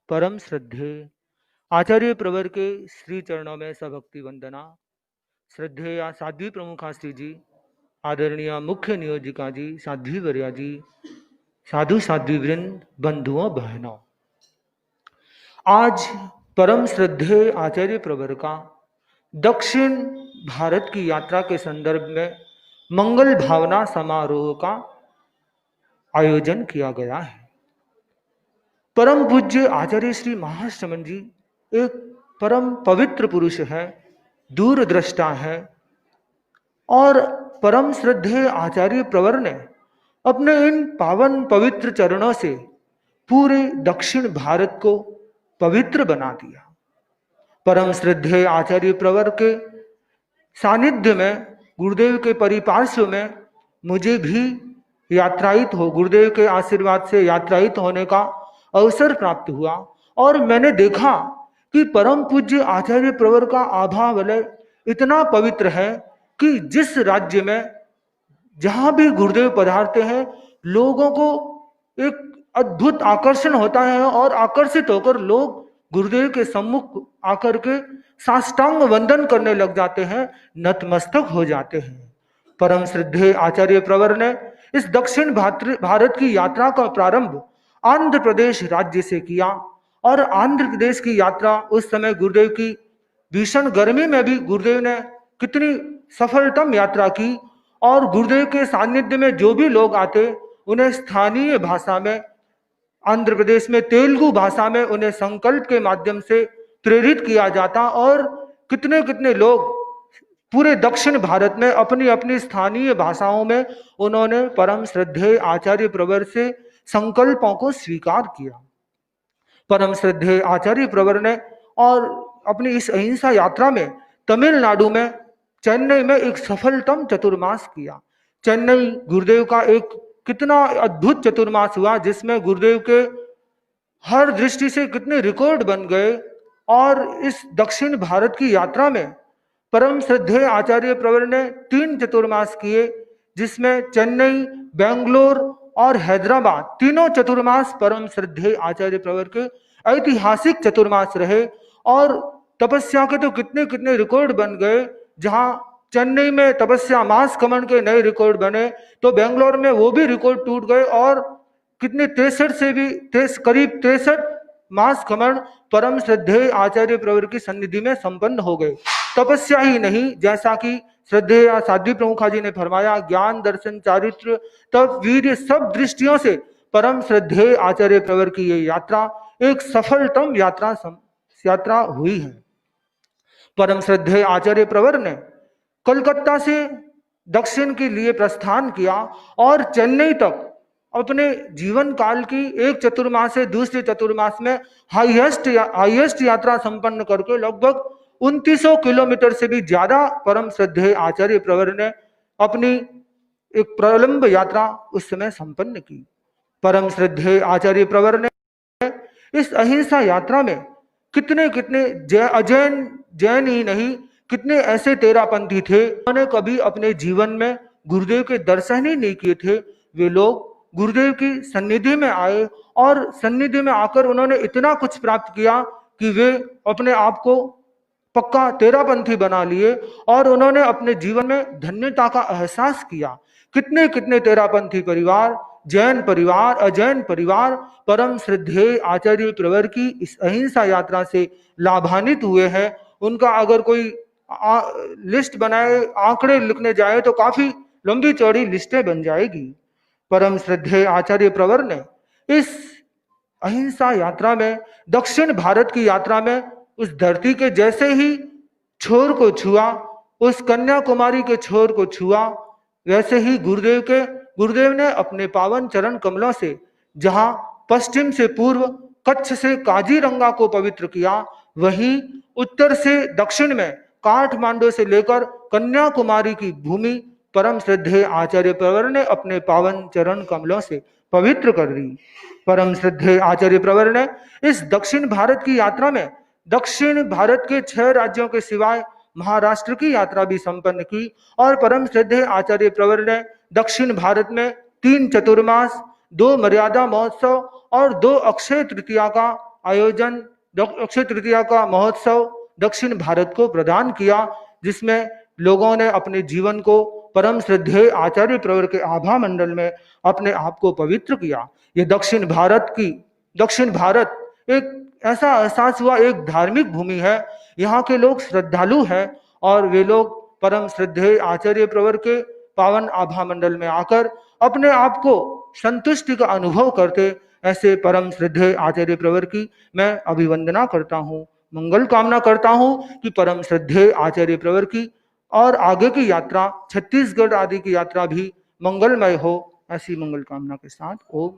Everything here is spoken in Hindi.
परम श्रद्धेय आचार्य प्रवर के श्री चरणों में सभक्ति वंदना। श्रद्धेय साध्वी प्रमुखा श्री जी, आदरणीय मुख्य नियोजिका जी, साध्वी वर्या जी, साधु साध्वी वृंद, बंधुओं बहनों, आज परम श्रद्धेय आचार्य प्रवर का दक्षिण भारत की यात्रा के संदर्भ में मंगल भावना समारोह का आयोजन किया गया है। परम पूज्य आचार्य श्री महाश्रमण जी एक परम पवित्र पुरुष है, दूरदृष्टा है और परम श्रद्धेय आचार्य प्रवर ने अपने इन पावन पवित्र चरणों से पूरे दक्षिण भारत को पवित्र बना दिया। परम श्रद्धेय आचार्य प्रवर के सानिध्य में, गुरुदेव के परिपार्श्व में मुझे भी यात्रायित हो, गुरुदेव के आशीर्वाद से यात्रायित होने का अवसर प्राप्त हुआ और मैंने देखा कि परम पूज्य आचार्य प्रवर का आभा वलय इतना पवित्र है कि जिस राज्य में जहां भी गुरुदेव पधारते हैं, लोगों को एक अद्भुत आकर्षण होता है और आकर्षित होकर लोग गुरुदेव के सम्मुख आकर के साष्टांग वंदन करने लग जाते हैं, नतमस्तक हो जाते हैं। परम श्रद्धेय आचार्य प्रवर ने इस दक्षिण भारत की यात्रा का प्रारंभ आंध्र प्रदेश राज्य से किया और आंध्र प्रदेश की यात्रा उस समय गुरुदेव की भीषण गर्मी में भी गुरुदेव ने कितनी सफलतम यात्रा की और गुरुदेव के सानिध्य में जो भी लोग आते उन्हें स्थानीय भाषा में, आंध्र प्रदेश में तेलुगु भाषा में उन्हें संकल्प के माध्यम से प्रेरित किया जाता और कितने कितने लोग पूरे दक्षिण भारत में अपनी अपनी स्थानीय भाषाओं में उन्होंने परम श्रद्धेय आचार्य प्रवर से संकल्पों को स्वीकार किया। परम श्रद्धेय आचार्य प्रवर ने और अपनी इस अहिंसा यात्रा में तमिलनाडु में, चेन्नई में एक सफलतम चतुर्मास किया। चेन्नई गुरुदेव का एक कितना अद्भुत चतुर्मास हुआ जिसमें गुरुदेव के हर दृष्टि से कितने रिकॉर्ड बन गए। और इस दक्षिण भारत की यात्रा में परम श्रद्धेय आचार्य प्रवर ने 3 चतुर्मास किए, जिसमें चेन्नई, बेंगलोर और हैदराबाद तीनों चतुर्मास परम श्रद्धेय आचार्य प्रवर के ऐतिहासिक चतुर्मास रहे। और तपस्या के तो कितने कितने रिकॉर्ड बन गए। जहां चेन्नई में तपस्या मास खमन के नए रिकॉर्ड बने तो बेंगलोर में वो भी रिकॉर्ड टूट गए और कितने 63 से भी करीब 63 मास खमन परम श्रद्धेय आचार्य प्रवर की सन्निधि में संपन्न हो गए। तपस्या ही नहीं, जैसा कि श्रद्धेय साध्वी प्रमुखा जी ने फरमाया, ज्ञान, दर्शन, चारित्र, तप, वीर्य सब दृष्टियों से परम श्रद्धेय आचार्य प्रवर की ये यात्रा एक सफलतम यात्रा हुई है। परम श्रद्धेय आचार्य प्रवर ने कलकत्ता से दक्षिण के लिए प्रस्थान किया और चेन्नई तक अपने जीवन काल की एक चतुर्मास से दूसरे चतुर्मास में हाईएस्ट यात्रा संपन्न करके लगभग 2900 किलोमीटर से भी ज्यादा परम श्रद्धेय आचार्य प्रवर ने अपनी एक प्रलंब यात्रा उस समय संपन्न की। परम श्रद्धेय आचार्य प्रवर ने इस अहिंसा यात्रा में कितने कितने जैन ही नहीं, कितने ऐसे तेरापंथी थे उन्होंने कभी अपने जीवन में गुरुदेव के दर्शन ही नहीं किए थे। वे लोग गुरुदेव की सन्निधि में आए और सन्निधि में आकर उन्होंने इतना कुछ प्राप्त किया कि वे अपने आप को पक्का तेरापंथी बना लिए और उन्होंने अपने जीवन में धन्यता का एहसास किया। कितने कितने तेरापंथी परिवार, जैन परिवार, अजैन परिवार परम श्रद्धेय आचार्य प्रवर की इस अहिंसा यात्रा से लाभान्वित हुए हैं। उनका अगर कोई लिस्ट बनाए, आंकड़े लिखने जाए तो काफी लंबी चौड़ी लिस्टें बन जाएगी। परम श्रद्धेय आचार्य प्रवर ने इस अहिंसा यात्रा में, दक्षिण भारत की यात्रा में उस धरती के जैसे ही छोर को छुआ, उस कन्याकुमारी के छोर को छुआ, वैसे ही गुरुदेव ने अपने पावन चरण कमलों से जहां पश्चिम से पूर्व कच्छ से काजीरंगा को पवित्र किया, वहीं उत्तर से दक्षिण में काठमांडू से लेकर कन्याकुमारी की भूमि परम श्रद्धेय आचार्य प्रवर ने अपने पावन चरण कमलों से पवित्र कर दी। परम श्रद्धेय आचार्य प्रवर ने इस दक्षिण भारत की यात्रा में दक्षिण भारत के 6 राज्यों के सिवाय महाराष्ट्र की यात्रा भी संपन्न की और परम श्रद्धेय आचार्य प्रवर ने दक्षिण भारत में 3 चतुर्मास, 2 मर्यादा महोत्सव और 2 अक्षय तृतीया का आयोजन अक्षय तृतीया का महोत्सव दक्षिण भारत को प्रदान किया, जिसमें लोगों ने अपने जीवन को परम श्रद्धेय आचार्य प्रवर के आभा मंडल में अपने आप को पवित्र किया। ये दक्षिण भारत एक ऐसा एहसास हुआ, एक धार्मिक भूमि है। यहाँ के लोग श्रद्धालु हैं और वे लोग परम श्रद्धेय आचार्य प्रवर के पावन आभा मंडल में आकर अपने आप को संतुष्टि का अनुभव करते। ऐसे परम श्रद्धेय आचार्य प्रवर की मैं अभिवंदना करता हूँ, मंगल कामना करता हूँ कि परम श्रद्धेय आचार्य प्रवर की और आगे की यात्रा, छत्तीसगढ़ आदि की यात्रा भी मंगलमय हो। ऐसी मंगल कामना के साथ ओम।